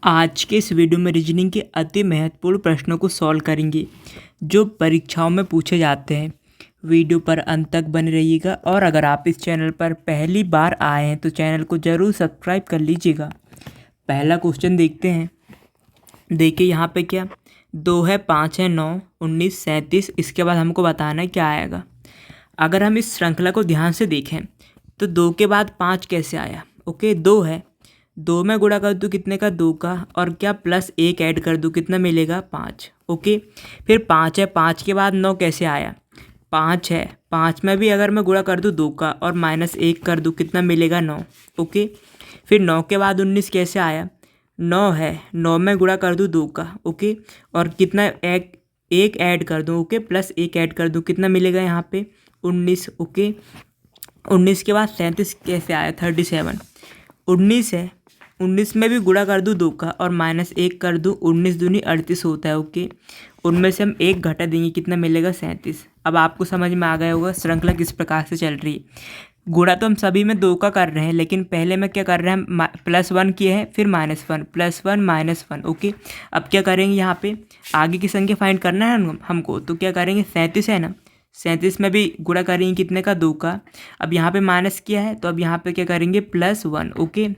आज के इस वीडियो में रीजनिंग के अति महत्वपूर्ण प्रश्नों को सॉल्व करेंगे जो परीक्षाओं में पूछे जाते हैं। वीडियो पर अंत तक बने रहिएगा और अगर आप इस चैनल पर पहली बार आए हैं तो चैनल को ज़रूर सब्सक्राइब कर लीजिएगा। पहला क्वेश्चन देखते हैं। देखिए यहाँ पे क्या 2 है, 5 है, 9, 19, 37। इसके बाद हमको बताना है क्या आएगा। अगर हम इस श्रृंखला को ध्यान से देखें तो 2 के बाद 5 कैसे आया। ओके, 2 है, 2 में गुणा कर दूँ कितने का, 2 का, और क्या प्लस 1 ऐड कर दूँ कितना मिलेगा, 5। ओके, फिर 5 है, 5 के बाद 9 कैसे आया, 5 है, 5 में भी अगर मैं गुणा कर दूँ 2 का और माइनस 1 कर दूँ कितना मिलेगा, 9। ओके, फिर 9 के बाद 19 कैसे आया, 9 है, 9 में गुणा कर दूँ 2 का। ओके, और कितना एक ऐड कर दूँ, ओके, प्लस 1 ऐड कर दूँ कितना मिलेगा यहाँ पे, 19। ओके, 19 के बाद 37 कैसे आया, 37। 19 है, 19 में भी गुणा कर दूँ 2 का और माइनस 1 कर दूँ, 19 दूनी 38 होता है। ओके, उनमें से हम 1 घटा देंगे कितना मिलेगा, 37। अब आपको समझ में आ गया होगा श्रृंखला किस प्रकार से चल रही है। गुणा तो हम सभी में 2 का कर रहे हैं, लेकिन पहले में क्या कर रहे हैं, हम +1 किए हैं, फिर -1, +1 -1। ओके, अब क्या करेंगे, यहाँ पे आगे की संख्या फाइंड करना है हमको, तो क्या करेंगे, 37 है ना, 37 में भी गुणा करेंगे कितने का, 2 का। अब यहाँ पे माइनस किया है तो अब यहाँ पे क्या करेंगे, +1। ओके,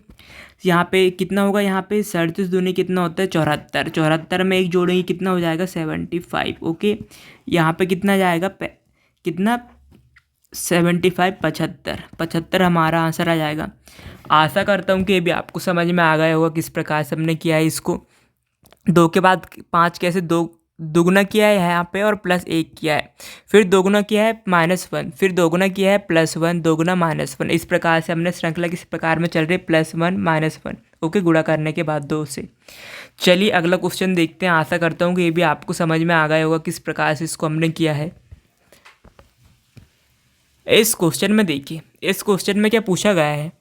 यहाँ पे कितना होगा, यहाँ पे 37 दूनी कितना होता है, 74। 74 में 1 जोड़ेंगे कितना हो जाएगा, 75। ओके, यहाँ पे कितना जाएगा, कितना 75, 75, 75 हमारा आंसर आ जाएगा। आशा करता हूँ कि ये भी आपको समझ में आ गया होगा किस प्रकार से हमने किया है इसको। 2 के बाद 5 कैसे, 2 दोगुना किया है यहाँ पे और प्लस 1 किया है, फिर दोगुना किया है -1, फिर दोगुना किया है +1, दोगुना -1। इस प्रकार से हमने श्रृंखला किस प्रकार में चल रही है, +1 -1। ओके, गुणा करने के बाद 2 से। चलिए अगला क्वेश्चन देखते हैं। आशा करता हूँ कि ये भी आपको समझ में आ गया होगा किस प्रकार से इसको हमने किया है। इस क्वेश्चन में देखिए, इस क्वेश्चन में क्या पूछा गया है,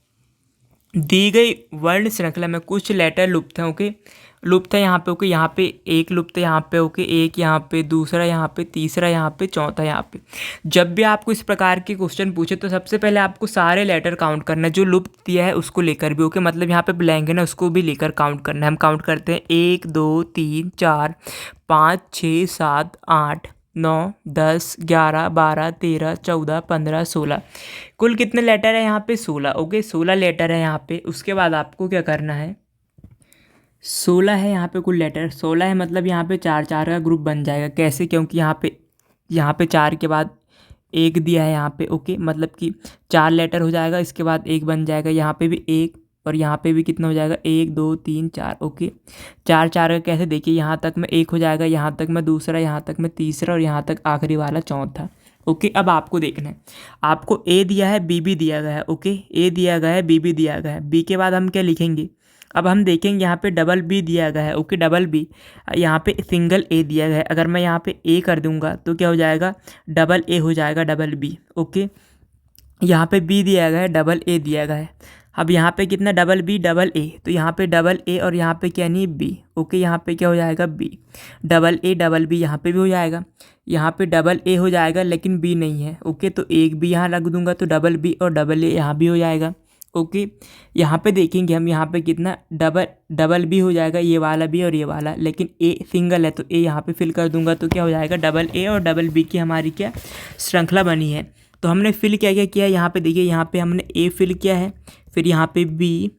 दी गई वर्ण श्रृंखला में कुछ लेटर लुप्त हैं। ओके, लुप्त है यहाँ पे। ओके, यहाँ पे एक लुप्त है यहाँ पे। ओके, एक यहाँ पे, दूसरा यहाँ पे, तीसरा यहाँ पे, चौथा यहाँ पे। जब भी आपको इस प्रकार के क्वेश्चन पूछे तो सबसे पहले आपको सारे लेटर काउंट करना है, जो लुप्त दिया है उसको लेकर भी। ओके, मतलब यहाँ पे ब्लैंक है ना, उसको भी लेकर काउंट करना है। हम काउंट करते हैं 1 2 3 4 5 6 7 8 9 10 11 12 13 14 15 16। कुल कितने लेटर है यहाँ पे, 16। ओके, 16 लेटर है यहाँ पे। उसके बाद आपको क्या करना है, 16 है यहाँ पे कुल लेटर, 16 है, मतलब यहाँ पे 4 4 का ग्रुप बन जाएगा। कैसे, क्योंकि यहाँ पे 4 के बाद 1 दिया है यहाँ पे। ओके, मतलब कि 4 लेटर हो जाएगा, इसके बाद 1 बन जाएगा, यहाँ पे भी 1 और यहाँ पे भी कितना हो जाएगा, 1 2 3 4। ओके, 4 4 का कैसे, देखिए यहाँ तक में 1 हो जाएगा, यहाँ तक में दूसरा, यहाँ तक में तीसरा और यहाँ तक आखिरी वाला चौथा। ओके, अब आपको देखना है, आपको ए दिया है, बी भी दिया गया है। ओके, ए दिया गया है, बी भी दिया गया है। बी के बाद हम क्या लिखेंगे, अब हम देखेंगे यहाँ पे डबल बी दिया गया है। ओके, डबल बी, यहाँ पे सिंगल ए दिया गया है। अगर मैं यहाँ पे ए कर दूंगा तो क्या हो जाएगा, डबल ए हो जाएगा, डबल बी। ओके, यहाँ पे बी दिया गया है, डबल ए दिया गया है। अब यहाँ पे कितना, डबल बी डबल ए, तो यहाँ पे डबल ए और यहाँ पे क्या नहीं, बी। ओके, यहाँ पे क्या हो जाएगा, B. Double A double B यहाँ पे भी हो जाएगा, यहाँ पे डबल ए हो जाएगा लेकिन बी नहीं है। ओके, तो एक बी यहाँ रख दूंगा तो डबल बी और डबल ए यहाँ भी हो जाएगा। ओके, यहाँ पे देखेंगे हम, यहाँ पे कितना, डबल बी हो जाएगा, ये वाला भी और ये वाला, लेकिन ए सिंगल है तो ए यहाँ पे फिल कर दूंगा तो क्या हो जाएगा, डबल ए और डबल बी की हमारी क्या श्रृंखला बनी है। तो हमने फिल क्या क्या किया है, यहाँ पे देखिए, यहाँ पे हमने ए फिल किया है, फिर यहाँ पे बी,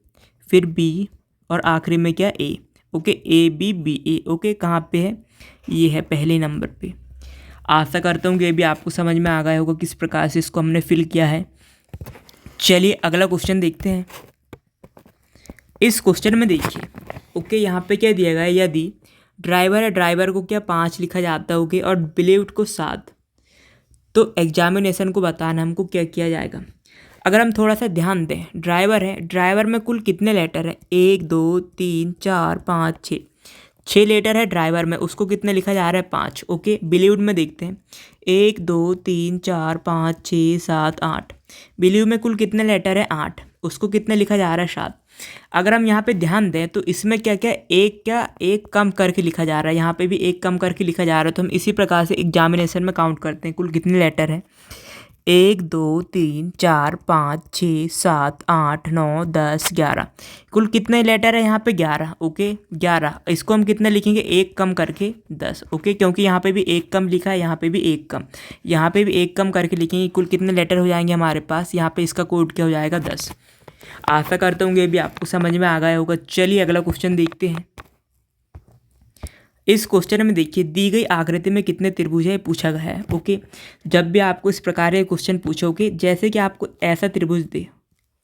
फिर बी और आखिरी में क्या, A. Okay, A B B A. Okay, कहाँ पे है, ये है पहले नंबर पे। आशा करता हूँ कि ये भी आपको समझ में आ गया होगा किस प्रकार से इसको हमने फिल किया है। चलिए अगला क्वेश्चन देखते हैं। इस क्वेश्चन में देखिए, ओके, यहाँ पे क्या दिया गया है, यदि ड्राइवर है, ड्राइवर को क्या 5 लिखा जाता है। ओके, और बिलीव्ड को 7, तो एग्जामिनेशन को बताना हमको क्या किया जाएगा। अगर हम थोड़ा सा ध्यान दें, ड्राइवर है, ड्राइवर में कुल कितने लेटर हैं, 1 2 3 4 5 6, 6 लेटर है ड्राइवर में, उसको कितने लिखा जा रहा है, 5। ओके, बिलीव्ड में देखते हैं, 1 2 3 4 5 6 7 8। बिलीव में कुल कितने लेटर है, 8, उसको कितने लिखा जा रहा है, 7। अगर हम यहाँ पे ध्यान दें तो इसमें क्या क्या एक कम करके लिखा जा रहा है, यहाँ पे भी एक कम करके लिखा जा रहा है। तो हम इसी प्रकार से एग्जामिनेशन में काउंट करते हैं कुल कितने लेटर हैं। 1 2 3 4 5 6 7 8 9 10 11। कुल कितने लेटर है यहाँ पे 11। ओके 11। इसको हम कितना लिखेंगे, एक कम करके 10। ओके क्योंकि यहाँ पे भी एक कम लिखा है, यहाँ पे भी एक कम, यहाँ पे भी एक कम करके लिखेंगे। कुल कितने लेटर हो जाएंगे हमारे पास, यहाँ पे इसका कोड क्या हो जाएगा 10। आशा करता हूँ ये भी आपको समझ में आ गया होगा। चलिए अगला क्वेश्चन देखते हैं। इस क्वेश्चन में देखिए दी गई आकृति में कितने त्रिभुज है पूछा गया है। ओके जब भी आपको इस प्रकार के क्वेश्चन पूछोगे, जैसे कि आपको ऐसा त्रिभुज दे,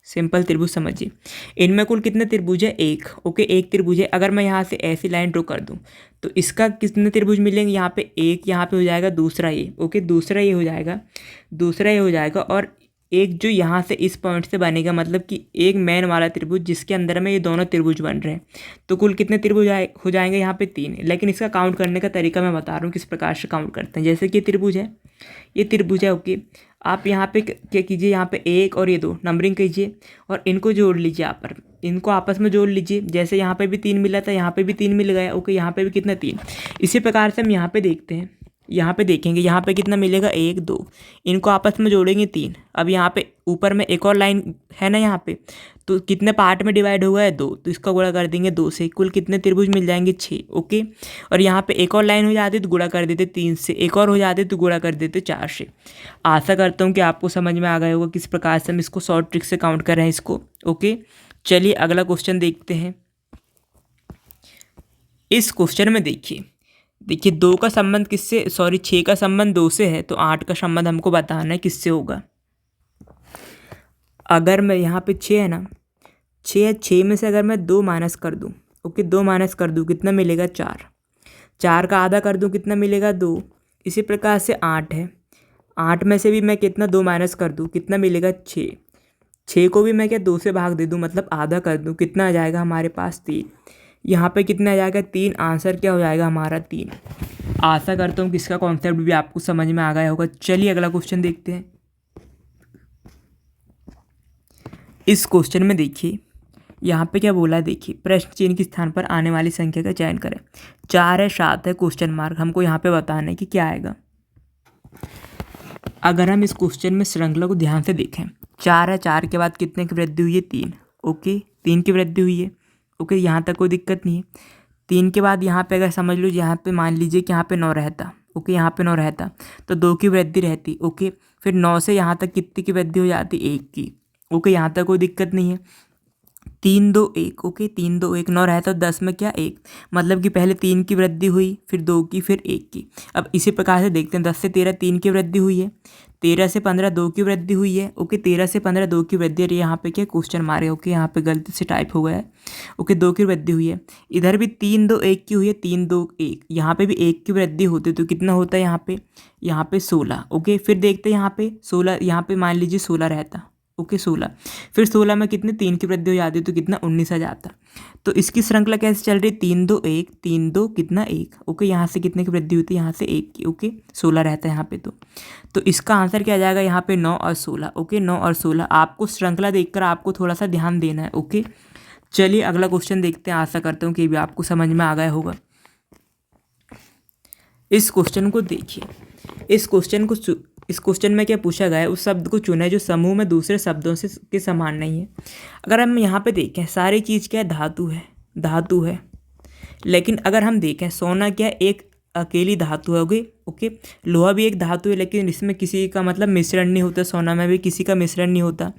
सिंपल त्रिभुज समझिए, इनमें कुल कितने त्रिभुज है, एक। ओके एक त्रिभुज है। अगर मैं यहाँ से ऐसी लाइन ड्रॉ कर दूँ तो इसका कितने त्रिभुज मिलेंगे, यहाँ पे एक, यहाँ पे हो जाएगा दूसरा ये। ओके दूसरा ये हो जाएगा, दूसरा ये हो जाएगा, और एक जो यहाँ से इस पॉइंट से बनेगा, मतलब कि एक मेन वाला त्रिभुज जिसके अंदर में ये दोनों त्रिभुज बन रहे हैं। तो कुल कितने त्रिभुज हो जाएंगे यहाँ पे 3। लेकिन इसका काउंट करने का तरीका मैं बता रहा हूँ किस प्रकार से काउंट करते हैं। जैसे कि त्रिभुज है, ये त्रिभुज है। ओके आप यहाँ पे क्या कीजिए, यहाँ पे 1 और ये 2 नंबरिंग कीजिए और इनको जोड़ लीजिए, यहाँ पर इनको आपस में जोड़ लीजिए। जैसे यहाँ पे भी 3 मिला था, यहाँ पे भी 3 मिल गया। ओके यहाँ पे भी कितना 3। इसी प्रकार से हम यहाँ पे देखते हैं, यहाँ पे देखेंगे, यहाँ पे कितना मिलेगा 1 2, इनको आपस में जोड़ेंगे 3। अब यहाँ पे ऊपर में एक और लाइन है ना, यहाँ पे तो कितने पार्ट में डिवाइड हुआ है 2, तो इसका गुणा कर देंगे 2 से। कुल कितने त्रिभुज मिल जाएंगे 6। ओके और यहाँ पे एक और लाइन हो जाती तो गुणा कर देते 3 से, एक और हो जाते तो गुणा कर देते 4 से। आशा करता हूँ कि आपको समझ में आ गया होगा किस प्रकार से हम इसको शॉर्ट ट्रिक से काउंट कर रहे हैं इसको। ओके चलिए अगला क्वेश्चन देखते हैं। इस क्वेश्चन में देखिए 2 का संबंध किससे, 6 का संबंध 2 से है, तो 8 का संबंध हमको बताना है किससे होगा। अगर मैं यहाँ पे 6 है ना, 6 है, 6 में से अगर मैं 2 माइनस कर दूँ, ओके 2 माइनस कर दूँ कितना मिलेगा 4। 4 का आधा कर दूँ कितना मिलेगा 2। इसी प्रकार से 8 है, 8 में से भी मैं कितना 2 माइनस कर दूँ कितना मिलेगा 6। 6 को भी मैं क्या 2 से भाग दे दूँ, मतलब आधा कर दूँ, कितना आ जाएगा हमारे पास 3। यहाँ पे कितना आ जाएगा 3। आंसर क्या हो जाएगा हमारा 3। आशा करता हूँ कि इसका कॉन्सेप्ट भी आपको समझ में आ गया होगा। चलिए अगला क्वेश्चन देखते हैं। इस क्वेश्चन में देखिए यहाँ पे क्या बोला है, देखिए प्रश्न चिन्ह के स्थान पर आने वाली संख्या का चयन करें। 4 है, 7 है, क्वेश्चन मार्क, हमको यहाँ पे बताना है कि क्या आएगा। अगर हम इस क्वेश्चन में श्रृंखला को ध्यान से देखें, 4 है, 4 के बाद कितने की वृद्धि हुई है 3। ओके 3 की वृद्धि हुई है। ओके यहाँ तक कोई दिक्कत नहीं है। 3 के बाद यहाँ पे अगर समझ लो, यहाँ पे मान लीजिए कि यहाँ पे 9 रहता। ओके यहाँ पे 9 रहता तो 2 की वृद्धि रहती। ओके फिर 9 से यहाँ तक कितनी की वृद्धि हो जाती, 1 की। ओके यहाँ तक कोई दिक्कत नहीं है। 3 2 1। ओके 3 2 1, 9 रहता 10 में क्या 1, मतलब कि पहले 3 की वृद्धि हुई, फिर 2 की, फिर 1 की। अब इसी प्रकार से देखते हैं, 10 से 13 3 की वृद्धि हुई है, 13 से 15 2 की वृद्धि हुई है। ओके 13 से 15 2 की वृद्धि, और यहाँ पे क्या क्वेश्चन मारे। ओके यहाँ पे गलती से टाइप हो गया है। ओके 2 की वृद्धि हुई है। इधर भी 3 2 1 की हुई है, 3 2 1, यहाँ पे भी 1 की वृद्धि होती तो कितना होता है यहाँ पे 16। ओके फिर देखते हैं यहाँ पे 16, यहाँ पे मान लीजिए 16 रहता। ओके 16, फिर 16 में कितने 3 की वृद्धि हो जाती तो कितना 19 आ जाता। तो इसकी श्रृंखला कैसे चल रही, 3 2 1 3 2 कितना 1। ओके यहाँ से कितने की वृद्धि होती है, यहाँ से 1 की। ओके 16 रहता है यहाँ पे। तो इसका आंसर क्या आ जाएगा यहाँ पे 9 और 16। ओके 9 और 16। आपको श्रृंखला देखकर आपको थोड़ा सा ध्यान देना है। ओके चलिए अगला क्वेश्चन देखते हैं। आशा करता हूँ कि भी आपको समझ में आ गया होगा। इस क्वेश्चन को देखिए, इस क्वेश्चन में क्या पूछा गया है, उस शब्द को चुने जो समूह में दूसरे शब्दों से के समान नहीं है। अगर हम यहाँ पे देखें, सारी चीज़ क्या है, धातु है। लेकिन अगर हम देखें, सोना क्या एक अकेली धातु है। ओके लोहा भी एक धातु है, लेकिन इसमें किसी का मतलब मिश्रण नहीं होता। सोना में भी किसी का मिश्रण नहीं होता,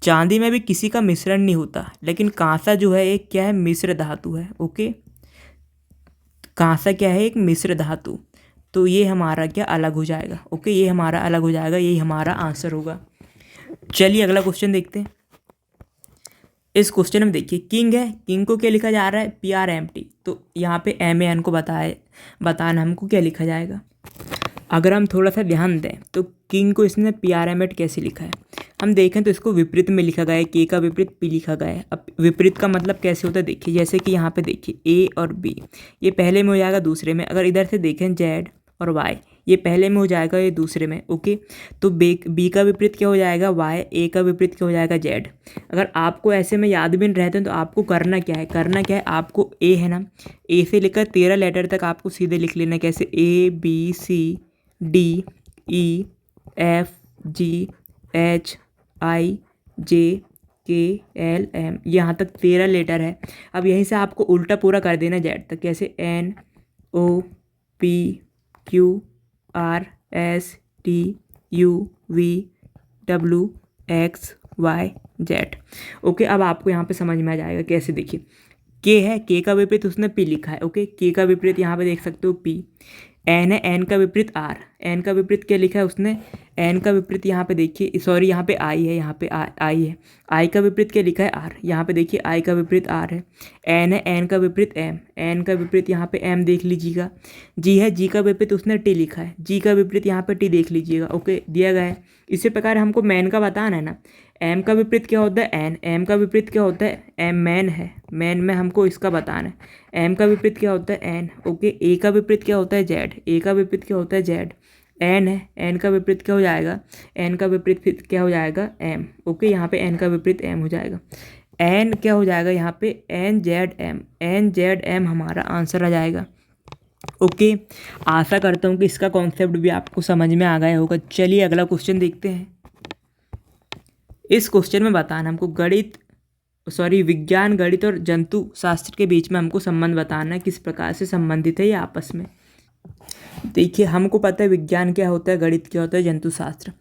चांदी में भी किसी का मिश्रण नहीं होता। लेकिन कांसा जो है एक क्या है, मिश्र धातु है। ओके कांसा क्या है, एक मिश्र धातु। तो ये हमारा क्या अलग हो जाएगा। ओके ये हमारा अलग हो जाएगा, यही हमारा आंसर होगा। चलिए अगला क्वेश्चन देखते हैं। इस क्वेश्चन में देखिए किंग है, किंग को क्या लिखा जा रहा है, PRMT। तो यहाँ पे MAN को बताना हमको क्या लिखा जाएगा। अगर हम थोड़ा सा ध्यान दें तो किंग को इसने PRMT कैसे लिखा है, हम देखें तो इसको विपरीत में लिखा गया है। K का विपरीत P लिखा गया है। अब विपरीत का मतलब कैसे होता है, देखिए जैसे कि यहाँ पे देखिए A और B, ये पहले में हो जाएगा दूसरे में। अगर इधर से देखें Z और Y, ये पहले में हो जाएगा, ये दूसरे में। ओके तो B का विपरीत क्या हो जाएगा Y, A का विपरीत क्या हो जाएगा Z। अगर आपको ऐसे में याद भी नहीं रहते हैं तो आपको करना क्या है, आपको A है ना, A से लेकर 13 लेटर तक आपको सीधे लिख लेना। कैसे, A B C D E F GHIJKLM, यहाँ तक 13 लेटर है। अब यहीं से आपको उल्टा पूरा कर देना जेड तक, कैसे NOPQRSTUVWXYZ। ओके, अब आपको यहाँ पे समझ में आ जाएगा कैसे। देखिए के है, के का विपरीत उसने पी लिखा है। ओके, के का विपरीत यहाँ पे देख सकते हो पी। एन है, एन का विपरीत आर। एन का विपरीत क्या लिखा है उसने, एन का विपरीत यहाँ पे देखिए, सॉरी यहाँ पे आई है, यहाँ पे आई है। आई का विपरीत क्या लिखा है, आर। यहाँ पे देखिए आई का विपरीत आर है। एन है, एन का विपरीत एम। एन का विपरीत यहाँ पे एम देख लीजिएगा। जी है, जी का विपरीत उसने टी लिखा है। जी का विपरीत यहाँ पे टी देख लीजिएगा। ओके, दिया गया है। इसी प्रकार हमको मैन का बताना है ना। एम का विपरीत क्या होता है, एन। एम का विपरीत क्या होता है, एम। मैन है, मैन में हमको इसका बताना है। एम का विपरीत क्या होता है, एन। ओके, ए का विपरीत क्या होता है, जेड। ए का विपरीत क्या होता है, जेड। एन है, एन का विपरीत क्या हो जाएगा, एन का विपरीत फिर क्या हो जाएगा, एम। ओके, यहाँ पे एन का विपरीत एम हो जाएगा। एन क्या हो जाएगा यहाँ पे, N Z M. N Z M हमारा आंसर आ जाएगा। ओके, आशा करता हूँ कि इसका कॉन्सेप्ट भी आपको समझ में आ गया होगा। चलिए अगला क्वेश्चन देखते हैं। इस क्वेश्चन में बताना हमको विज्ञान, गणित और जंतु शास्त्र के बीच में हमको संबंध बताना है, किस प्रकार से संबंधित है ये आपस में। देखिए, हमको पता है विज्ञान क्या होता है, गणित क्या होता है, जंतु शास्त्र।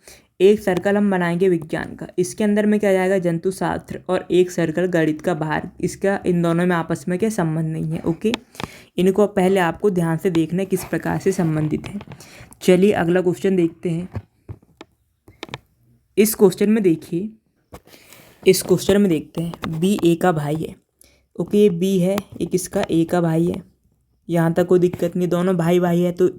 एक सर्कल हम बनाएंगे विज्ञान का, इसके अंदर में क्या जाएगा, जंतु शास्त्र, और एक सर्कल गणित का बाहर। इसका इन दोनों में आपस में क्या संबंध नहीं है। ओके, इनको पहले आपको ध्यान से देखना है किस प्रकार से संबंधित है। चलिए अगला क्वेश्चन देखते हैं। इस क्वेश्चन में देखिए, इस क्वेश्चन में देखते हैं, बी ए का भाई है। ओके, ये बी है, एक इसका ए का भाई है। यहाँ तक कोई दिक्कत नहीं, दोनों भाई भाई है तो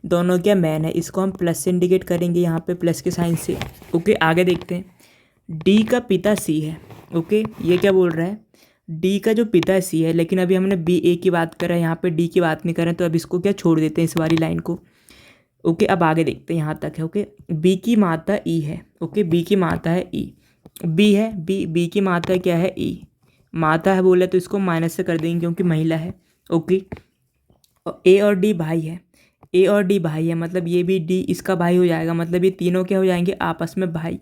दोनों क्या मैन है। इसको हम प्लस से इंडिकेट करेंगे, यहाँ पे प्लस के साइन से। ओके, आगे देखते हैं। डी का पिता सी है। ओके, ये क्या बोल रहा है, डी का जो पिता सी है, लेकिन अभी हमने बी ए की बात करा है, यहाँ पे डी की बात नहीं करें, तो अब इसको क्या छोड़ देते हैं, इस वाली लाइन को। ओके, अब आगे देखते हैं, यहाँ तक है। ओके, बी की माता ई है। ओके, बी की माता है ई। बी है, बी की माता क्या है, ई। माता है बोले तो इसको माइनस से कर देंगे क्योंकि महिला है। ओके, और ए और डी भाई है। ए और डी भाई है, मतलब ये भी डी इसका भाई हो जाएगा, मतलब ये तीनों क्या हो जाएंगे, आपस में भाई।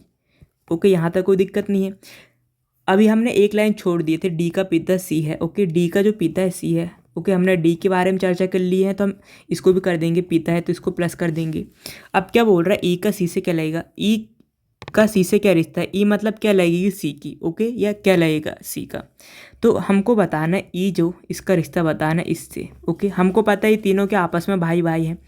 ओके, यहाँ तक कोई दिक्कत नहीं है। अभी हमने एक लाइन छोड़ दिए थे, डी का पिता सी है। ओके, डी का जो पिता है सी है। ओके, हमने डी के बारे में चर्चा कर ली है, तो हम इसको भी कर देंगे, पिता है तो इसको प्लस कर देंगे। अब क्या बोल रहा है, ई का सी से क्या लगेगा, ई का सी से क्या रिश्ता है, ई मतलब क्या लगेगी, सी की। ओके, या क्या लगेगा, सी का। तो हमको बताना है ई जो इसका रिश्ता बताना है इससे। ओके, हमको पता है ये तीनों के आपस में भाई भाई हैं।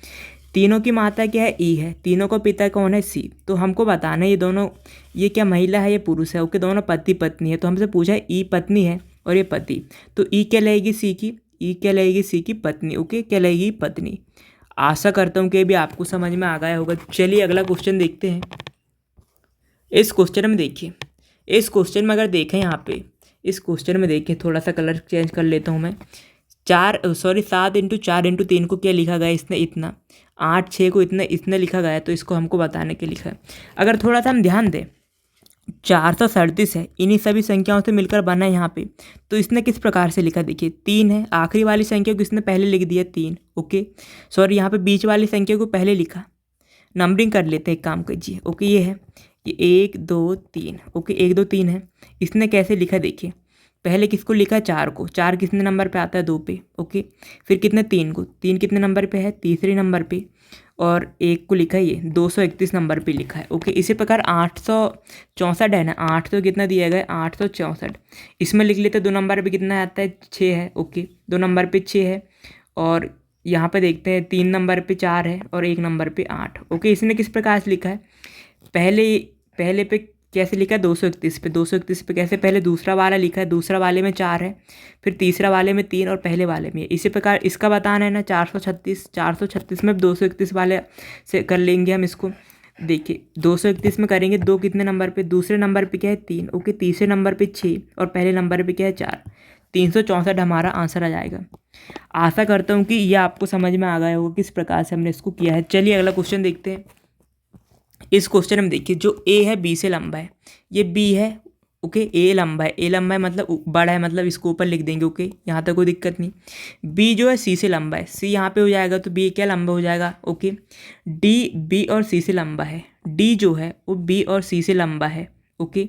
तीनों की माता क्या है, ई है। तीनों का पिता कौन है, सी। तो हमको बताना है ये दोनों, ये क्या महिला है, ये पुरुष है। ओके, दोनों पति पत्नी है। तो हमसे पूछा है ई पत्नी है और ये पति, तो ई क्या लगेगी, सी की। ई क्या लगेगी, सी की पत्नी। ओके, क्या लगेगी, पत्नी। आशा करता हूँ कि भी आपको समझ में आ गया होगा। चलिए अगला क्वेश्चन देखते हैं। इस क्वेश्चन में देखिए, इस क्वेश्चन में अगर देखें यहाँ पे, इस क्वेश्चन में देखिए, थोड़ा सा कलर चेंज कर लेता हूँ मैं। 7 इंटू 4 इंटू 3 को क्या लिखा गया, इसने इतना। 8 6 को इतना इसने लिखा गया है, तो इसको हमको बताने के लिखा है। अगर थोड़ा सा हम ध्यान दें, 437 है, इन्हीं सभी संख्याओं से मिलकर बना है यहाँ पे। तो इसने किस प्रकार से लिखा, देखिए 3 है, आखिरी वाली संख्या को इसने पहले लिख दिया 3। ओके, सॉरी यहाँ पे बीच वाली संख्या को पहले लिखा। नंबरिंग कर लेते हैं, एक काम कीजिए। ओके, ये है, ये 1 2 3। ओके, 1 2 3 है। इसने कैसे लिखा, देखिए पहले किसको लिखा, 4 को। 4 कितने नंबर पे आता है, 2 पे। ओके, फिर कितने, 3 को। 3 कितने नंबर पे है, तीसरे नंबर पे। और 1 को लिखा है ये 231 नंबर पे लिखा है। ओके, इसी प्रकार 864 है ना, 8 तो कितना दिया गया है, 864। इसमें लिख लेते 2 नंबर पे कितना आता है, 6 है। ओके, 2 नंबर पे 6 है। और यहाँ पे देखते हैं 3 नंबर पे 4 है और 1 नंबर पे 8। ओके, इसने किस प्रकार से लिखा है, पहले पे कैसे लिखा है, 231 पे। 231 पे कैसे, पहले दूसरा वाला लिखा है, दूसरा वाले में 4 है, फिर तीसरा वाले में 3 और पहले वाले में। इसी प्रकार इसका बताना है ना, 436 में 231 वाले से कर लेंगे हम इसको। देखिए 231 में करेंगे, 2 कितने नंबर पे, दूसरे नंबर पे क्या है, 3। ओके, तीसरे नंबर पे 6 और पहले नंबर पे क्या है, 4। 364 हमारा आंसर आ जाएगा। आशा करता हूँ कि यह आपको समझ में आ गया होगा किस प्रकार से हमने इसको किया है। चलिए अगला क्वेश्चन देखते हैं। इस क्वेश्चन में देखिए, जो ए है बी से लंबा है, ये बी है ओके। ए लंबा है, ए लंबा है मतलब बड़ा है, मतलब इसको ऊपर लिख देंगे। ओके, यहाँ तक कोई दिक्कत नहीं। बी जो है सी से लंबा है, सी यहाँ पे हो जाएगा तो बी क्या लंबा हो जाएगा। ओके, डी बी और सी से लंबा है, डी जो है वो बी और सी से लंबा है। ओके,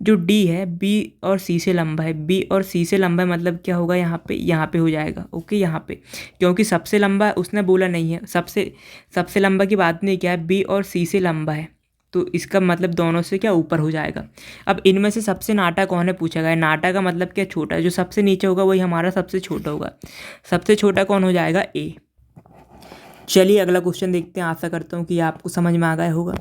जो डी है बी और सी से लंबा है, बी और सी से लंबा है मतलब क्या होगा यहाँ पे हो जाएगा। ओके, यहाँ पे क्योंकि सबसे लंबा उसने बोला नहीं है, सबसे लंबा की बात नहीं किया है, बी और सी से लंबा है तो इसका मतलब दोनों से क्या ऊपर हो जाएगा। अब इनमें से सबसे नाटा कौन है पूछा गया है। नाटा का मतलब क्या छोटा है, जो सबसे नीचे होगा वही हमारा सबसे छोटा होगा। सबसे छोटा कौन हो जाएगा, ए। चलिए अगला क्वेश्चन देखते हैं। आशा करता हूँ कि आपको समझ में आ गया होगा।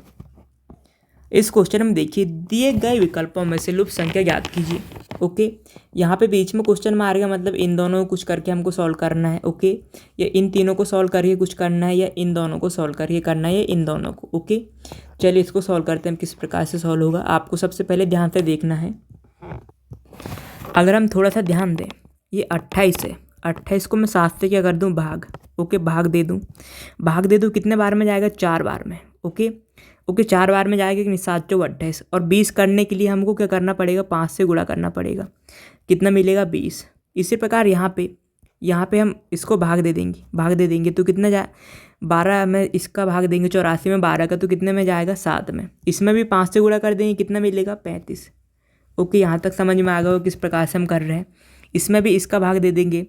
इस क्वेश्चन में देखिए, दिए गए विकल्पों में से लुप्त संख्या ज्ञात कीजिए। ओके, यहाँ पे बीच में क्वेश्चन मारेगा मतलब इन दोनों को कुछ करके हमको सॉल्व करना है। ओके, या इन तीनों को सॉल्व करके कुछ करना है, या इन दोनों को सॉल्व करके करना है, या इन दोनों को। ओके, चलिए इसको सॉल्व करते हैं। किस प्रकार से सॉल्व होगा आपको सबसे पहले ध्यान से देखना है। अगर हम थोड़ा सा ध्यान दें, ये 28 है, 28 को मैं 7 से क्या कर दूँ, भाग। ओके, भाग दे दूँ कितने बार में जाएगा, 4 बार में। ओके, 4 बार में जाएगा कि नहीं, 7 चौक 28। और 20 करने के लिए हमको क्या करना पड़ेगा, 5 से गुणा करना पड़ेगा। कितना मिलेगा, 20। इसी प्रकार यहाँ पे हम इसको भाग दे देंगे तो कितना 12 में इसका भाग देंगे, 84 में 12 का तो कितने में जाएगा, 7 में। इसमें भी 5 से गुणा कर देंगे, कितना मिलेगा, 35। ओके, यहाँ तक समझ में आ गया किस प्रकार से हम कर रहे हैं। इसमें भी इसका भाग दे देंगे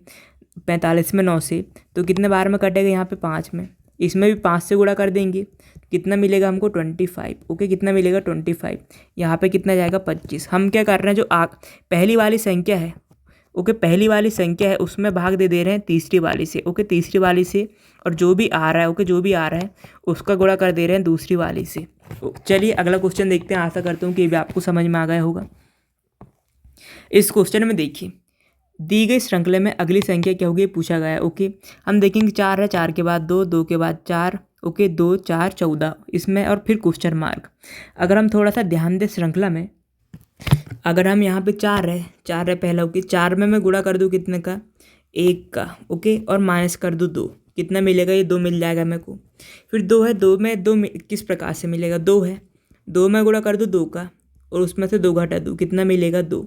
45 में 9 से तो कितने बार में कटेगा, यहाँ पे 5 में। इसमें भी 5 से गुणा कर देंगे, कितना मिलेगा हमको, 25। ओके, कितना मिलेगा, 25। यहाँ पे कितना जाएगा, 25। हम क्या कर रहे हैं, जो पहली वाली संख्या है, ओके, पहली वाली संख्या है उसमें भाग दे रहे हैं तीसरी वाली से। ओके, तीसरी वाली से, और जो भी आ रहा है, ओके, जो भी आ रहा है उसका गुणा कर दे रहे हैं दूसरी वाली से। चलिए अगला क्वेश्चन देखते हैं। आशा करता हूँ कि ये भी आपको समझ में आ गया होगा। इस क्वेश्चन में देखिए, दी गई श्रृंखला में अगली संख्या क्या होगी पूछा गया है। ओके, हम देखेंगे 4 है, 4 के बाद 2, 2 के बाद 4। ओके, 2 4 14 इसमें, और फिर क्वेश्चन मार्क। अगर हम थोड़ा सा ध्यान दें श्रृंखला में, अगर हम यहाँ पे 4 है पहला। ओके, 4 में मैं गुणा कर दूँ कितने का, 1 का। ओके, और माइनस कर दूँ 2, कितना मिलेगा, ये 2 मिल जाएगा मेरे को। फिर 2 है, 2 में 2 किस प्रकार से मिलेगा, 2 है, 2 में गुणा कर दूँ 2 का, और उसमें से 2 घटा दूँ, कितना मिलेगा, 2।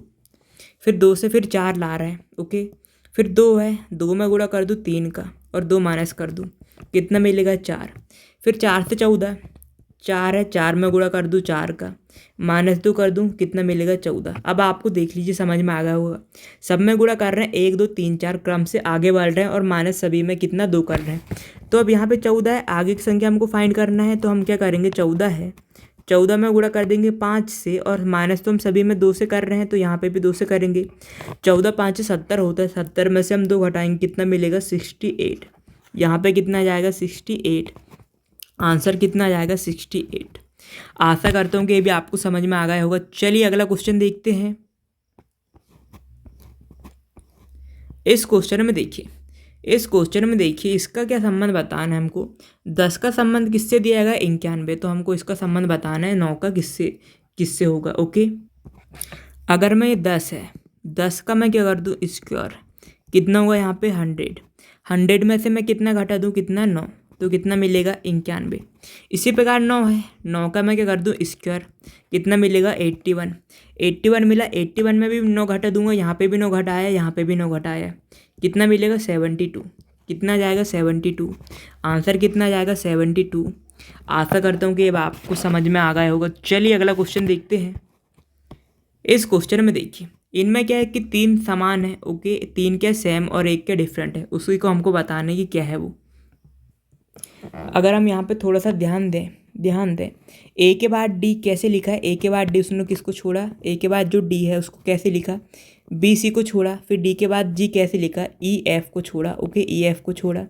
फिर 2 से फिर 4 ला रहा है। ओके, फिर 2 है, 2 में गुणा कर दूँ 3 का, और 2 माइनस कर दूँ, कितना मिलेगा, 4। फिर 4 से 14, 4 है, 4 में गुणा कर दूँ 4 का, माइनस 2 कर दूँ, कितना मिलेगा, 14। अब आपको देख लीजिए समझ में आ गया होगा। सब में गुणा कर रहे हैं, 1 2 3 4 क्रम से आगे बढ़ रहे हैं, और माइनस सभी में कितना, 2 कर रहे हैं। तो अब यहाँ पे 14 है, आगे की संख्या हमको फाइंड करना है, तो हम क्या करेंगे, 14 है, 14 में गुणा कर देंगे 5 से, और माइनस तो हम सभी में 2 से कर रहे हैं तो यहाँ पे भी 2 से करेंगे। 14 5 से 70 होता है, 70 में से हम 2 घटाएंगे, कितना मिलेगा, 68। यहाँ पे कितना जाएगा, 68। आंसर कितना जाएगा, 68। आशा करता हूँ कि ये भी आपको समझ में आ गया होगा। चलिए अगला क्वेश्चन देखते हैं। इस क्वेश्चन में देखिए इसका क्या संबंध बताना है हमको। 10 का संबंध किससे दिया गया, 91, तो हमको इसका संबंध बताना है 9 का किससे होगा। ओके, अगर मैं ये 10 है, 10 का मैं क्या कर दूँ, स्क्वायर, कितना होगा यहाँ पे, 100 में से मैं कितना घटा दूँ, कितना, 9, तो कितना मिलेगा, 91। इसी प्रकार 9 है, 9 का मैं क्या कर दूँ, स्क्वायर, कितना मिलेगा, 81 मिला। 81 में भी 9 घटा दूंगा, यहाँ पे भी 9 घटाया, यहाँ पे भी 9 घटाया, कितना मिलेगा, 72। कितना जाएगा, 72। आंसर कितना जाएगा, 72। आशा करता हूँ कि अब आपको समझ में आ गया होगा। चलिए अगला क्वेश्चन देखते हैं। इस क्वेश्चन में देखिए, इनमें क्या है कि 3 समान है। ओके, 3 क्या सेम और 1 क्या डिफरेंट है, उसी को हमको बताना है कि क्या है वो। अगर हम यहाँ पे थोड़ा सा ध्यान दें, ए के बाद डी कैसे लिखा है, ए के बाद डी उसने किसको छोड़ा, ए के बाद जो डी है उसको कैसे लिखा, बी सी को छोड़ा। फिर डी के बाद जी कैसे लिखा, ई एफ को छोड़ा। ओके, ई एफ को छोड़ा।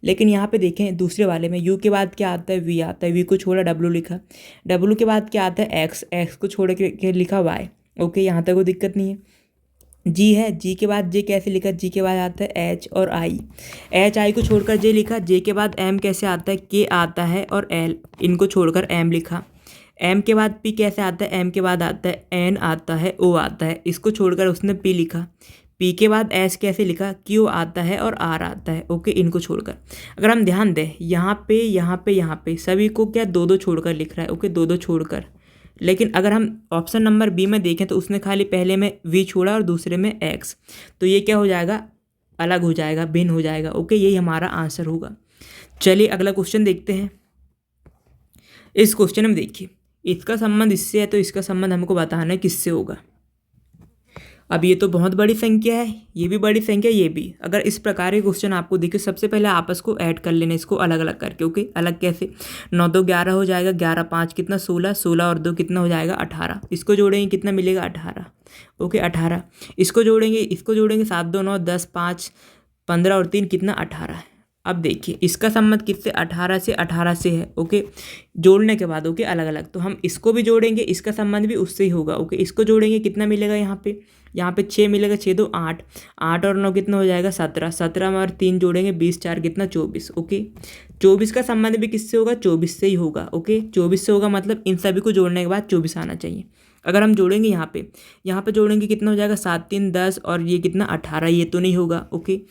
लेकिन यहाँ पे देखें दूसरे वाले में यू के बाद क्या आता है, वी आता है, वी को छोड़ा, डब्ल्यू लिखा। डब्ल्यू के बाद क्या आता है, एक्स, एक्स को छोड़ के लिखा वाई। ओके, यहाँ तक कोई दिक्कत नहीं है। जी है, जी के बाद जे कैसे लिखा, जी के बाद आता है एच और आई, एच आई को छोड़कर जे लिखा। जे के बाद एम कैसे आता है, के आता है और एल, इनको छोड़कर एम लिखा। एम के बाद पी कैसे आता है, एम के बाद आता है एन आता है, ओ आता है, इसको छोड़कर उसने पी लिखा। पी के बाद एस कैसे लिखा, क्यू आता है और आर आता है। ओके, इनको छोड़कर अगर हम ध्यान दें, यहाँ पे सभी को क्या 2 2 छोड़कर लिख रहा है। ओके, 2 2 छोड़कर लेकिन अगर हम ऑप्शन नंबर बी में देखें तो उसने खाली पहले में वी छोड़ा और दूसरे में एक्स, तो ये क्या हो जाएगा, अलग हो जाएगा, भिन्न हो जाएगा। ओके, यही हमारा आंसर होगा। चलिए अगला क्वेश्चन देखते हैं। इस क्वेश्चन में देखिए, इसका संबंध इससे है तो इसका संबंध हमको बताना है किससे होगा। अब ये तो बहुत बड़ी संख्या है, ये भी बड़ी संख्या, ये भी। अगर इस प्रकार के क्वेश्चन आपको दिखे, सबसे पहले आपस को ऐड कर लेना, इसको अलग अलग करके। ओके, अलग कैसे, 9 2 11 हो जाएगा, 11 5 कितना 16, 16 और 2 कितना हो जाएगा 18। इसको जोड़ेंगे कितना मिलेगा 18। ओके 18, इसको जोड़ेंगे 7 2 9 10 5 15 और 3 कितना 18 है। अब देखिए इसका संबंध किससे, 18 से है। ओके, जोड़ने के बाद ओके अलग अलग, तो हम इसको भी जोड़ेंगे, इसका संबंध भी उससे ही होगा। ओके, इसको जोड़ेंगे कितना मिलेगा, यहाँ पे 6 मिलेगा, 6 2 8, 8 और 9 कितना हो जाएगा 17, 17 में और 3 जोड़ेंगे 20 4 कितना 24। ओके, 24 का संबंध भी किससे होगा, 24 से ही होगा। ओके, 24 से होगा, मतलब इन सभी को जोड़ने के बाद 24 आना चाहिए। अगर हम जोड़ेंगे यहाँ पे जोड़ेंगे कितना हो जाएगा 7 3 10 और ये कितना 18, ये तो नहीं होगा। ओके,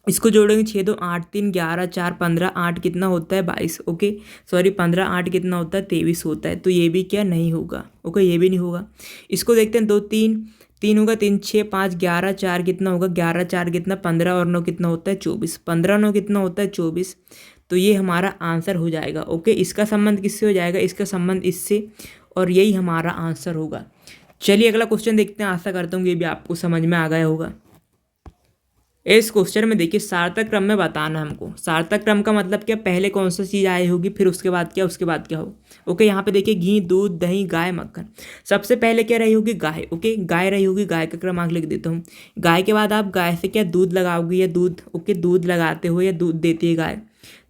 इसको जोड़ेंगे 6 2 8 3 11 4 15, 8 कितना होता है 22। ओके सॉरी 15 8 कितना होता है 23 होता है, तो ये भी क्या नहीं होगा। ओके, ये भी नहीं होगा। इसको देखते हैं 2 3 होगा, 3 6 5 11 4 कितना होगा, 11 4 कितना 15 और 9 कितना होता है 24, 15 9 कितना होता है 24, तो ये हमारा आंसर हो जाएगा। ओके, इसका संबंध किससे हो जाएगा, इसका संबंध इससे, और यही हमारा आंसर होगा। चलिए अगला क्वेश्चन देखते हैं। आशा करता हूँ ये भी आपको समझ में आ गया होगा। इस क्वेश्चन में देखिए सार्थक क्रम में बताना है हमको। सार्थक क्रम का मतलब क्या, पहले कौन सी चीज़ आई होगी, फिर उसके बाद क्या, उसके बाद क्या हो। ओके, यहाँ पे देखिए घी दूध दही गाय मक्खन, सबसे पहले क्या रही होगी, गाय। ओके, गाय रही होगी, गाय का क्रमांक लिख देता हूँ। गाय के बाद आप गाय से क्या दूध लगाओगे या दूध, ओके दूध लगाते हो या दूध देती है गाय,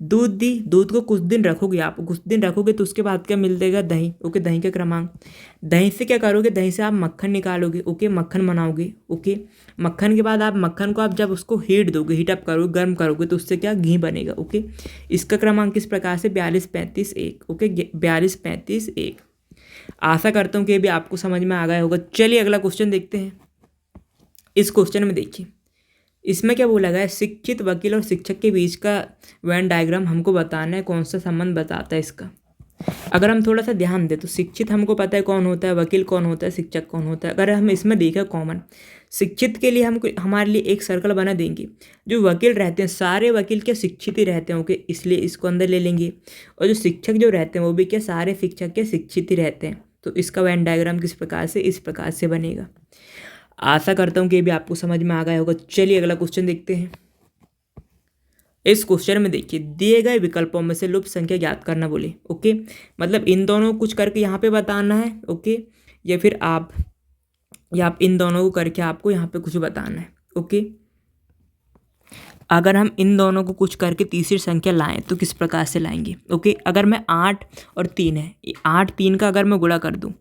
दूध दी, दूध को कुछ दिन रखोगे आप, कुछ दिन रखोगे तो उसके बाद क्या मिल देगा, दही। ओके, दही का क्रमांक, दही से क्या करोगे, दही से आप मक्खन निकालोगे। ओके, मक्खन बनाओगे। ओके, मक्खन के बाद आप मक्खन को आप जब उसको हीट दोगे, हीट अप करोगे, गर्म करोगे, तो उससे क्या घी बनेगा। ओके, इसका क्रमांक किस प्रकार से 42 35 1। ओके, 42 35 1। आशा करता हूँ कि ये भी आपको समझ में आ गया होगा। चलिए अगला क्वेश्चन देखते हैं। इस क्वेश्चन में देखिए, इसमें क्या बोला गया है, शिक्षित वकील और शिक्षक के बीच का वेन डायग्राम हमको बताना है, कौन सा संबंध बताता है इसका। अगर हम थोड़ा सा ध्यान दें तो शिक्षित हमको पता है कौन होता है, वकील कौन होता है, शिक्षक कौन होता है। अगर हम इसमें देखें कॉमन, शिक्षित के लिए हमको हमारे लिए एक सर्कल बना देंगे। जो वकील रहते हैं सारे वकील क्या शिक्षित ही रहते हैं। ओके, इसलिए इसको अंदर ले लेंगे। और जो शिक्षक जो रहते हैं वो भी क्या सारे शिक्षक के शिक्षित ही रहते हैं। तो इसका वेन डायग्राम किस प्रकार से, इस प्रकार से बनेगा। आशा करता हूँ कि ये भी आपको समझ में आ गया होगा। चलिए अगला क्वेश्चन देखते हैं। इस क्वेश्चन में देखिए, दिए गए विकल्पों में से लुप्त संख्या ज्ञात करना बोले। ओके, मतलब इन दोनों को कुछ करके यहाँ पे बताना है। ओके, या फिर आप इन दोनों को करके आपको यहाँ पे कुछ बताना है। ओके, अगर हम इन दोनों को कुछ करके तीसरी संख्या लाएं तो किस प्रकार से लाएंगे। ओके, अगर मैं 8 और 3 है, 8 3 का अगर मैं गुणा कर दूँ,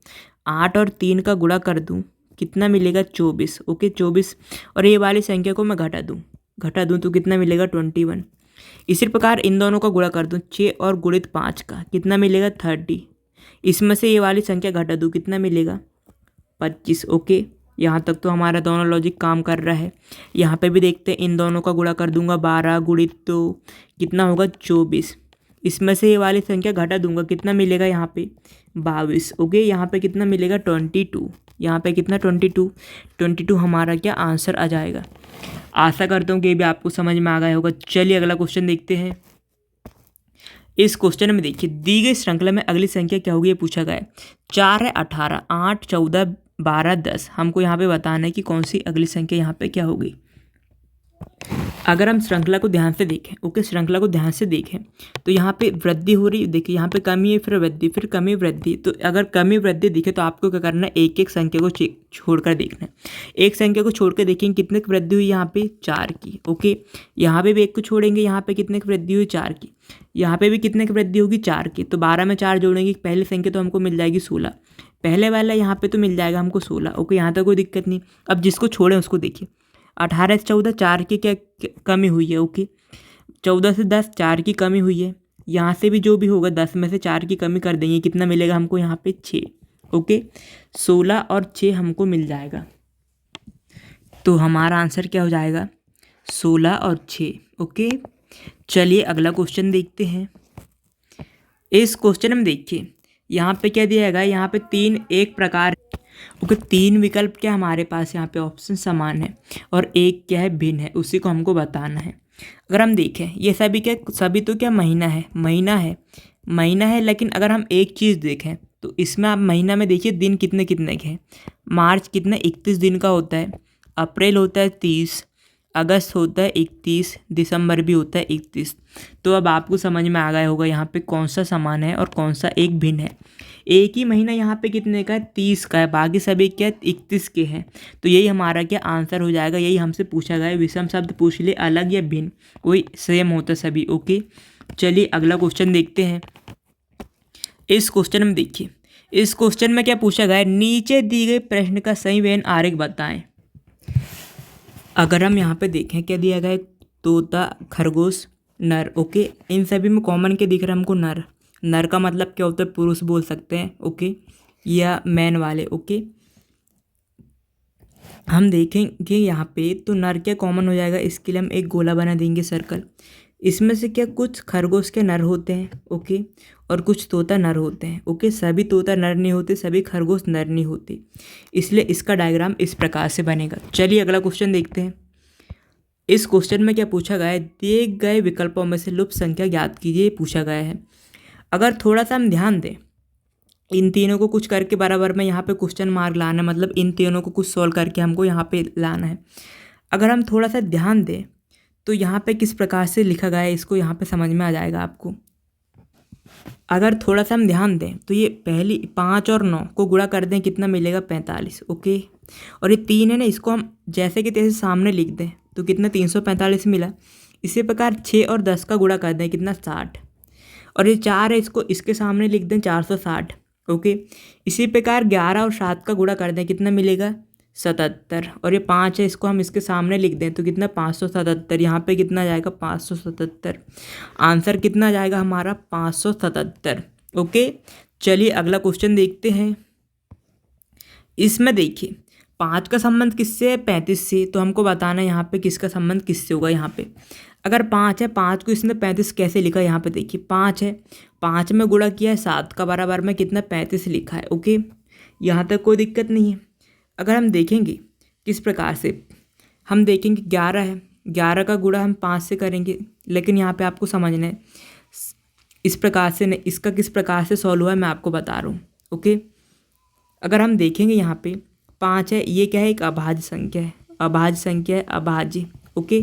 8 और 3 का गुणा कर दूँ कितना मिलेगा 24। ओके, 24 और ये वाली संख्या को मैं घटा दूँ तो कितना मिलेगा 21। इसी प्रकार इन दोनों का गुणा कर दूँ, 6 और गुणित 5 का कितना मिलेगा 30। इसमें से ये वाली संख्या घटा दूँ कितना मिलेगा 25। ओके, यहाँ तक तो हमारा दोनों लॉजिक काम कर रहा है। यहाँ पे भी देखते हैं, इन दोनों का गुणा कर दूंगा 12 गुणित तो कितना होगा 24। इसमें से ये वाली संख्या घटा दूंगा कितना मिलेगा यहाँ पे 22। ओके, यहाँ पे कितना मिलेगा 22। यहाँ पे कितना 22 हमारा क्या आंसर आ जाएगा। आशा करता हूँ कि ये भी आपको समझ में आ गया होगा। चलिए अगला क्वेश्चन देखते हैं। इस क्वेश्चन में देखिए, दी गई श्रृंखला में अगली संख्या क्या होगी ये पूछा गया है। 4 है 18 8 14 12 10। हमको यहाँ पे बताना है कि कौन सी अगली संख्या यहाँ पे क्या होगी। अगर हम श्रृंखला को ध्यान से देखें, ओके श्रृंखला को ध्यान से देखें तो यहाँ पे वृद्धि हो रही, देखिए यहाँ पे कमी है, फिर वृद्धि, फिर कमी वृद्धि। तो अगर कमी वृद्धि दिखे तो आपको क्या करना है, एक एक संख्या को छोड़कर देखना है। एक संख्या को छोड़कर देखेंगे कितने की वृद्धि हुई, यहाँ पे 4 की। ओके, यहाँ पे भी एक को छोड़ेंगे, यहाँ पे कितने की वृद्धि हुई 4 की। यहाँ पे भी कितने की वृद्धि होगी 4 की। तो 12 में 4 जोड़ेंगे, पहली संख्या तो हमको मिल जाएगी 16, पहले वाला यहाँ पे तो मिल जाएगा हमको 16। ओके, यहाँ तक कोई दिक्कत नहीं। अब जिसको छोड़ें उसको देखिए, 18 से 14 4 की क्या कमी हुई है। ओके, 14 से 10 4 की कमी हुई है। यहाँ से भी जो भी होगा 10 में से 4 की कमी कर देंगे, कितना मिलेगा हमको यहाँ पे 6। ओके, 16 और 6 हमको मिल जाएगा। तो हमारा आंसर क्या हो जाएगा 16 और 6। ओके, चलिए अगला क्वेश्चन देखते हैं। इस क्वेश्चन में देखिए, यहाँ पे क्या दिया गया है, यहाँ पे 3 एक प्रकार, ओके 3 विकल्प क्या हमारे पास यहाँ पे ऑप्शन समान है और एक क्या है भिन्न है, उसी को हमको बताना है। अगर हम देखें ये सभी क्या, सभी तो क्या महीना है, महीना है, लेकिन अगर हम एक चीज़ देखें तो इसमें आप महीना में देखिए दिन कितने कितने के हैं। मार्च कितना 31 दिन का होता है, अप्रैल होता है 30, अगस्त होता है 31, दिसंबर भी होता है 31। तो अब आपको समझ में आ गया होगा यहाँ पे कौन सा समान है और कौन सा एक भिन्न है। एक ही महीना यहाँ पे कितने का है, 30 का है, बाकी सभी क्या 31 के हैं। तो यही हमारा क्या आंसर हो जाएगा। यही हमसे पूछा गया है, विषम शब्द पूछ ले अलग या भिन्न, कोई सेम होता सभी। ओके चलिए अगला क्वेश्चन देखते हैं। इस क्वेश्चन में देखिए, इस क्वेश्चन में क्या पूछा गया है, नीचे दी गई प्रश्न का सही वेन आरेख बताएं। अगर हम यहाँ पे देखें क्या दिया गया है, तोता, खरगोश, नर। ओके इन सभी में कॉमन क्या दिख रहा है हमको, नर। नर का मतलब क्या होता है, पुरुष बोल सकते हैं। ओके या मैन वाले। ओके हम देखेंगे यहाँ पे तो नर क्या कॉमन हो जाएगा, इसके लिए हम एक गोला बना देंगे सर्कल। इसमें से क्या कुछ खरगोश के नर होते हैं, ओके, और कुछ तोता नर होते हैं। ओके सभी तोता नर नहीं होते, सभी खरगोश नर नहीं होते, इसलिए इसका डायग्राम इस प्रकार से बनेगा। चलिए अगला क्वेश्चन देखते हैं। इस क्वेश्चन में क्या पूछा गया है, दिए गए विकल्पों में से लुप्त संख्या ज्ञात कीजिए, पूछा गया है। अगर थोड़ा सा हम ध्यान दें, इन तीनों को कुछ करके बराबर में यहाँ पे क्वेश्चन मार्क लाना है, मतलब इन तीनों को कुछ सॉल्व करके हमको यहाँ पे लाना है। अगर हम थोड़ा सा ध्यान दें तो यहाँ पे किस प्रकार से लिखा गया है, इसको यहाँ पे समझ में आ जाएगा आपको। अगर थोड़ा सा हम ध्यान दें तो ये पहली 5 और 9 को गुणा कर दें, कितना मिलेगा 45। ओके और ये 3 है ना, इसको हम जैसे कि तैसे सामने लिख दें तो कितना 345 मिला। इसी प्रकार 6 और 10 का गुणा कर दें, कितना 60। और ये 4 है, इसको इसके सामने लिख दें 460। ओके इसी प्रकार 11 और 7 का गुणा कर दें, कितना मिलेगा 77। और ये 5 है, इसको हम इसके सामने लिख दें तो कितना 577। यहाँ पे कितना जाएगा 577। आंसर कितना जाएगा हमारा 577। ओके चलिए अगला क्वेश्चन देखते हैं। इसमें देखिए 5 का संबंध किससे है, 35 से, तो हमको बताना है यहाँ पे किसका संबंध किससे होगा। यहाँ पे अगर 5 है, 5 को इसने 35 कैसे लिखा, यहाँ पे देखिए 5 है, 5 में गुणा किया है 7 का बराबर में कितना 35 लिखा है। ओके यहाँ तक कोई दिक्कत नहीं है। अगर हम देखेंगे किस प्रकार से, हम देखेंगे 11 है, 11 का गुणा हम 5 से करेंगे, लेकिन यहाँ पे आपको समझना है इस प्रकार से नहीं, इसका किस प्रकार से सॉल्व हुआ है मैं आपको बता रहा हूँ। ओके अगर हम देखेंगे यहाँ पे 5 है, ये क्या है, एक अभाज्य संख्या है, अभाज्य संख्या है, अभाज्य। ओके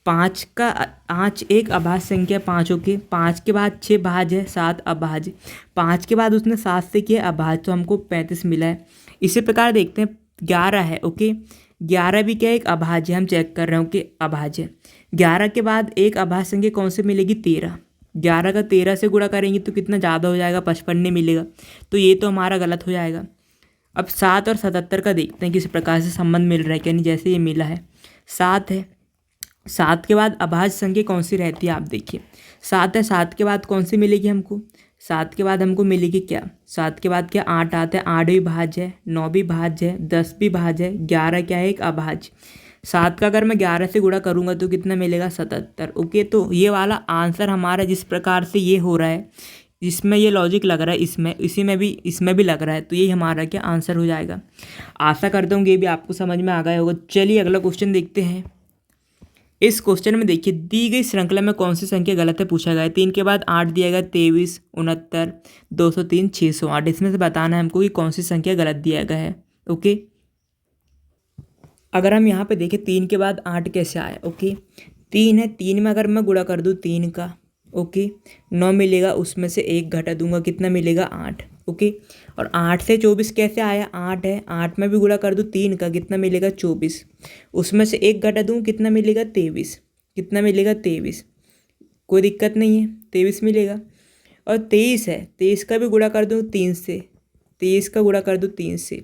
5 का 5 एक अभाज्य संख्या 5। ओके 5 के बाद 6 भाज्य है, 7 अभाज्य, 5 के बाद उसने 7 से किया अभाज्य, तो हमको 35 मिला है। इसी प्रकार देखते हैं 11 है। ओके 11 भी क्या एक अभाज्य, हम चेक कर रहे हो कि अभाज्य। 11 के बाद एक अभाज्य संख्या कौन से मिलेगी, 13। 11 का 13 से गुणा करेंगे तो कितना ज़्यादा हो जाएगा, 55 नहीं मिलेगा, तो ये तो हमारा गलत हो जाएगा। अब 7 और 77 का देखते हैं किस प्रकार से संबंध मिल रहा है, यानी जैसे ये मिला है 7 है, 7 के बाद अभाज्य संख्या कौन सी रहती है, आप देखिए 7 है, 7 के बाद कौन सी मिलेगी हमको, 7 के बाद हमको मिलेगी क्या, 7 के बाद क्या 8 आता है, 8 भी भाज्य है, 9 भी भाज्य है, 10 भी भाज्य है, 11 क्या है एक अभाज्य। 7 का अगर मैं 11 से गुणा करूँगा तो कितना मिलेगा 77। ओके तो ये वाला आंसर हमारा जिस प्रकार से ये हो रहा है, जिसमें ये लॉजिक लग रहा है, इसमें भी लग रहा है, तो यही हमारा क्या आंसर हो जाएगा। आशा करता हूँ ये भी आपको समझ में आ गया होगा। चलिए अगला क्वेश्चन देखते हैं। इस क्वेश्चन में देखिए दी गई श्रृंखला में कौन सी संख्या गलत है, पूछा गया है। 3 के बाद 8 दिया गया, 23, 69, 203, 608। इसमें से बताना है हमको कि कौन सी संख्या गलत दिया गया है। ओके अगर हम यहाँ पे देखें 3 के बाद 8 कैसे आया। ओके 3 है, 3 में अगर मैं गुणा कर दूँ 3 का, ओके 9 मिलेगा, उसमें से 1 घटा दूंगा, कितना मिलेगा 8। ओके और 8 से 24 कैसे आया, 8 है, 8 में भी गुणा कर दूँ 3 का, कितना मिलेगा 24, उसमें से 1 घटा दूँ, कितना मिलेगा 23, कितना मिलेगा 23, कोई दिक्कत नहीं है, 23 मिलेगा। और 23 है, 23 का भी गुणा कर दूँ 3 से, 23 का गुणा कर दूँ 3 से,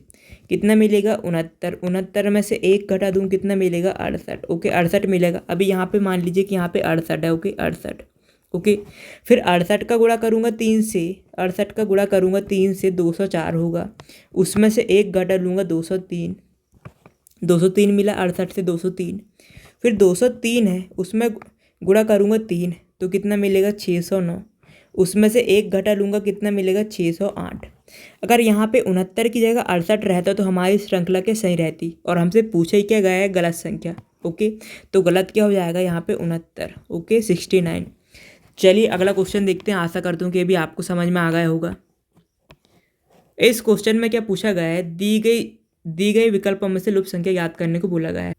कितना मिलेगा 69, 69 में से 1 घटा दूँ, कितना मिलेगा 68। ओके 68 मिलेगा। अभी यहाँ पे मान लीजिए कि यहाँ पे 68 है। ओके 68। ओके फिर 68 का गुणा करूँगा 3 से, 68 का गुणा करूँगा 3 से 204 होगा, उसमें से 1 घटा लूँगा 203, 203 मिला 68 से 203। फिर 203 है, उसमें गुणा करूँगा 3 तो कितना मिलेगा 609, उसमें से 1 घटा लूँगा, कितना मिलेगा 608। अगर यहाँ पे 69 की जगह 68 रहता तो हमारी श्रृंखला क्या सही रहती, और हमसे पूछा ही क्या गया है, गलत संख्या। ओके, तो गलत क्या हो जाएगा यहाँ पे 69। ओके 69। चलिए अगला क्वेश्चन देखते हैं। आशा करता हूँ कि ये भी आपको समझ में आ गया होगा। इस क्वेश्चन में क्या पूछा गया है, दी गई विकल्पों में से लुप्त संख्या याद करने को बोला गया है।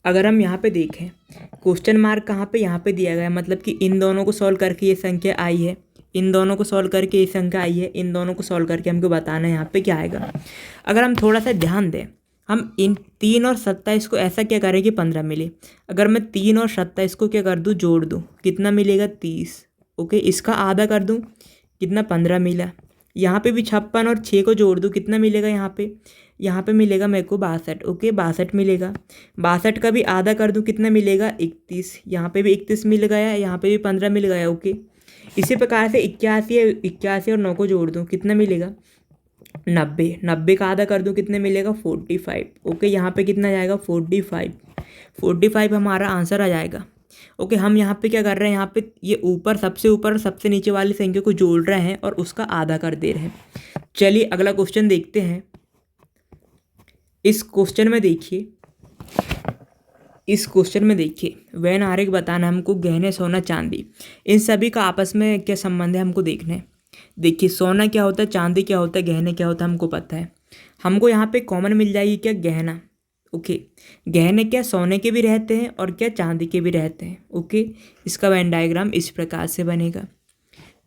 अगर हम यहाँ पे देखें, क्वेश्चन मार्क कहाँ पे, यहाँ पे दिया गया है, मतलब कि इन दोनों को सॉल्व करके ये संख्या आई है, इन दोनों को सॉल्व करके ये संख्या आई है, इन दोनों को सॉल्व करके हमको बताना है यहाँ पे क्या आएगा। अगर हम थोड़ा सा ध्यान दें, हम इन 3 और 27 को ऐसा क्या करें कि 15 मिले। अगर मैं 3 और 27 को क्या कर दूँ, जोड़ दूँ, कितना मिलेगा 30। ओके, इसका आधा कर दूँ, कितना 15 मिला। यहाँ पे भी 56 और 6 को जोड़ दूँ, कितना मिलेगा यहाँ पे मिलेगा मेरे को 62। ओके 62 मिलेगा। 62 का भी आधा कर दूँ, कितना मिलेगा 31। यहाँ पे भी 31 मिल गया, यहाँ पे भी 15 मिल गया। ओके, इसी प्रकार से 81 और 9 को जोड़ दूँ, कितना मिलेगा 90। 90 का आधा कर दूँ, कितने मिलेगा 45। ओके, यहाँ पे कितना जाएगा 45 हमारा आंसर आ जाएगा। ओके, हम यहाँ पे क्या कर रहे हैं, यहाँ पे ये ऊपर सबसे ऊपर और सबसे नीचे वाली संख्या को जोड़ रहे हैं और उसका आधा कर दे रहे हैं। चलिए अगला क्वेश्चन देखते हैं। इस क्वेश्चन में देखिए वैन आरेख बताना हमको, गहने सोना चांदी, इन सभी का आपस में क्या संबंध है हमको देखना है। देखिए सोना क्या होता है, चांदी क्या होता है, गहने क्या होता है हमको पता है। हमको यहाँ पे कॉमन मिल जाएगी क्या, गहना। ओके, गहने क्या सोने के भी रहते हैं और क्या चांदी के भी रहते हैं। ओके, इसका वेन डायग्राम इस प्रकार से बनेगा।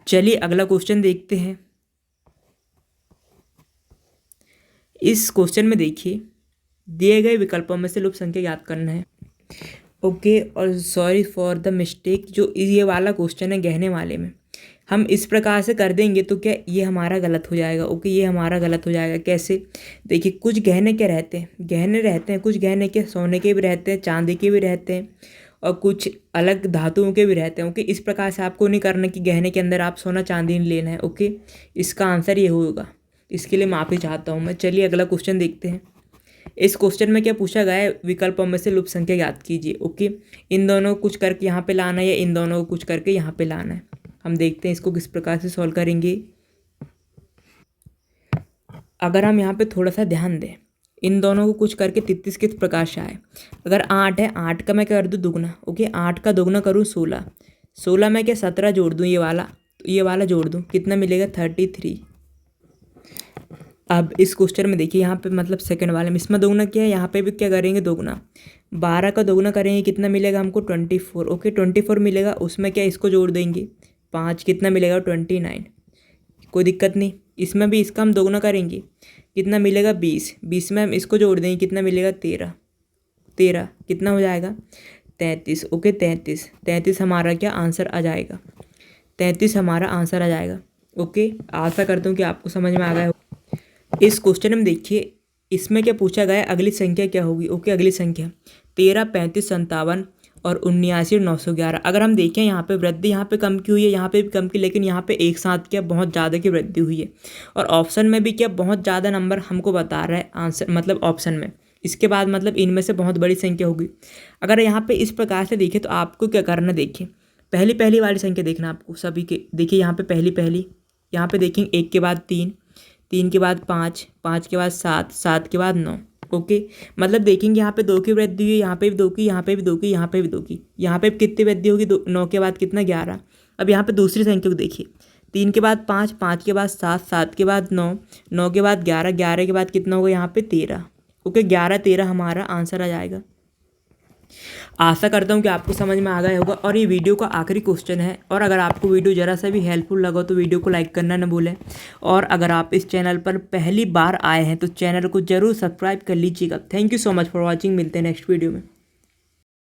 चलिए अगला क्वेश्चन देखते हैं। इस क्वेश्चन में देखिए दिए गए विकल्पों में से लुप्त संख्या याद करना है। ओके, और सॉरी फॉर द मिस्टेक, जो ये वाला क्वेश्चन है गहने वाले में हम इस प्रकार से कर देंगे तो क्या ये हमारा गलत हो जाएगा। ओके, ये हमारा गलत हो जाएगा। कैसे, देखिए कुछ गहने क्या रहते हैं, गहने रहते हैं, कुछ गहने क्या सोने के भी रहते हैं, चांदी के भी रहते हैं और कुछ अलग धातुओं के भी रहते हैं। ओके, इस प्रकार से आपको नहीं करना कि गहने के अंदर आप सोना चांदी नहीं लेना है। ओके, इसका आंसर ये होगा, इसके लिए माफ़ी चाहता हूँ मैं। चलिए अगला क्वेश्चन देखते हैं। इस क्वेश्चन में क्या पूछा गया है, विकल्पों में से लुप्त संख्या याद कीजिए। ओके, इन दोनों को कुछ करके यहाँ पे लाना है या इन दोनों को कुछ करके यहाँ पे लाना है। हम देखते हैं इसको किस प्रकार से सॉल्व करेंगे। अगर हम यहाँ पे थोड़ा सा ध्यान दें, इन दोनों को कुछ करके 33 किस प्रकार से आए। अगर 8 है, 8 का मैं क्या कर दूँ दुगना। ओके, 8 का दुगना करूँ 16, 16 में क्या 17 जोड़ दूँ, ये वाला जोड़ दूँ, कितना मिलेगा 33। अब इस क्वेश्चन में देखिए यहाँ पे मतलब सेकंड वाले में इसमें दोगुना क्या है, यहाँ पे भी क्या करेंगे दोगुना। 12 का दोगुना करेंगे, कितना मिलेगा हमको 24। ओके 24 मिलेगा, उसमें क्या इसको जोड़ देंगे 5, कितना मिलेगा 29। कोई दिक्कत नहीं, इसमें भी इसका हम दोगुना करेंगे, कितना मिलेगा 20। 20 में हम इसको जोड़ देंगे, कितना मिलेगा 13 कितना हो जाएगा 33। ओके 33 हमारा क्या आंसर आ जाएगा, 33 हमारा आंसर आ जाएगा। ओके, आशा करता हूँ कि आपको समझ में आ गया हो। इस क्वेश्चन में देखिए इसमें क्या पूछा गया है, अगली संख्या क्या होगी। ओके, अगली संख्या 13, 35, 57 और 79 और 911। अगर हम देखें यहाँ पे वृद्धि यहाँ पे कम की हुई है, यहाँ पे भी कम की, लेकिन यहाँ पे एक साथ क्या बहुत ज़्यादा की वृद्धि हुई है। और ऑप्शन में भी क्या बहुत ज़्यादा नंबर हमको बता रहा है आंसर, मतलब ऑप्शन में इसके बाद मतलब इनमें से बहुत बड़ी संख्या होगी। अगर यहाँ पे इस प्रकार से देखें तो आपको क्या करना, देखिए पहली वाली संख्या देखना आपको सभी के। देखिए यहाँ पे पहली यहाँ पे देखेंगे 1 के बाद 3, 3 के बाद 5, 5 के बाद 7, 7 के बाद 9। ओके, मतलब देखेंगे यहाँ पे 2 की वृद्धि हुई है, यहाँ पे भी 2 की, यहाँ पे भी 2 की, यहाँ पे भी 2 की, यहाँ पे कितनी वृद्धि होगी 9 के बाद कितना 11। अब यहाँ पे दूसरी संख्या को देखिए, 3 के बाद 5, 5 के बाद 7, 7 के बाद 9, 9 के बाद 11, 11 के बाद कितना होगा यहाँ पे 13। ओके 11, 13 हमारा आंसर आ जाएगा। आशा करता हूँ कि आपको समझ में आ गया होगा और ये वीडियो का आखिरी क्वेश्चन है। और अगर आपको वीडियो ज़रा सा भी हेल्पफुल लगा तो वीडियो को लाइक करना न भूलें। और अगर आप इस चैनल पर पहली बार आए हैं तो चैनल को ज़रूर सब्सक्राइब कर लीजिएगा। Thank you so much for watching. मिलते हैं नेक्स्ट वीडियो में।